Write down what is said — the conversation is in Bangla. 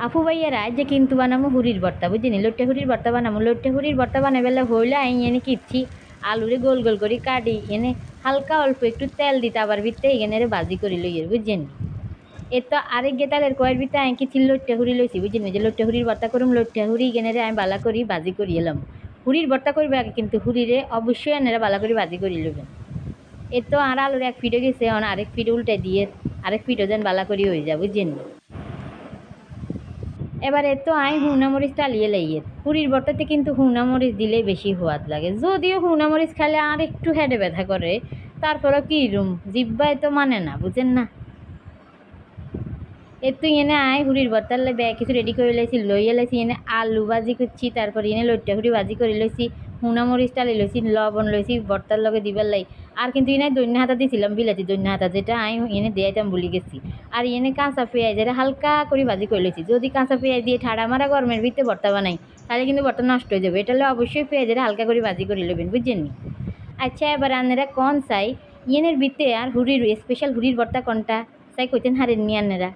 আপু ভাইয়ারা যে কিন্তু বানামো হুড়ির ভর্তা বুঝিনি, লোট্টে হুড়ির ভর্তা বানামো। লোট্টে হুড়ির ভর্তা বানাবেলে হইলে আই এনে কিচ্ছি আলুরে গোল গোল করে কাটি এনে হালকা অল্প একটু তেল দিতে আবার ভিতরে এখানে ভাজি করি লইয়ের বুঝছেন। এর তো আরেক গেতালের কয়ের ভিতরে আমি কিছু লোট্টে হুড়ি লইছি বুঝছেন, যে লোট্টে হুড়ির ভর্তা করুম। লোট্টে হুড়ি এখানে আমি বালা করি ভাজি করি এলাম। হুড়ির ভর্তা করবে আগে কিন্তু হুড়িরে অবশ্যই এনারা বালা করে ভাজি করি লবেন। এর তো আর আলুর এক ফিটে গেছে, আরেক ফিট উল্টে দিয়ে আরেক ফিটও যেন বালা করি হয়ে যায় বুঝছেন। এবারে তো আমি হুনা মরিচ টালিয়ে লাইয়ে পুরীর ভর্তাতে কিন্তু হুনা মরিচ দিলেই বেশি সোয়াদ লাগে, যদিও হুনা মরিচ খালে আর একটু হেডে ব্যথা করে, তারপরে কি রুম জিব্বায় তো মানে না বুঝেন না। এর তো এনে আয় হুড়ির ভর্তার ব্যাগ কিছু রেডি করে লাইছি, লইয়া লাইছি এনে আলু ভাজি করছি, তারপরে এনে লইটা হুড়ি ভাজি করে লইছি, হুনা মরিচ টালি লইছি, লবণ লইছি ভর্তার লগে দিবার লাই। আর কিন্তু এনে দৈন্য হাতা দিয়েছিলাম বিলাতি দৈন্য হাতা, যেটা আমি এনে দিয়াইতাম ভুলি গেছি। আর এনে কাঁচা পেঁয়াজ এটা হালকা করে ভাজি করে লইছি, যদি কাঁচা পেঁয়াজ দিয়ে ঠাড়া মারা গরমের ভিতরে ভর্তা বানাই তাহলে কিন্তু ভর্তা নষ্ট হয়ে যাবে, এটা হলে অবশ্যই পেঁয়াজের হালকা করে ভাজি করে নেবেন বুঝছেন নি। আচ্ছা এবার আপনারা কোন চাই ইয়েনের ভিতরে আর হুড়ির স্পেশাল হুড়ির ভর্তা কোনটা চাই কইতেন হারেন নি আপনারা।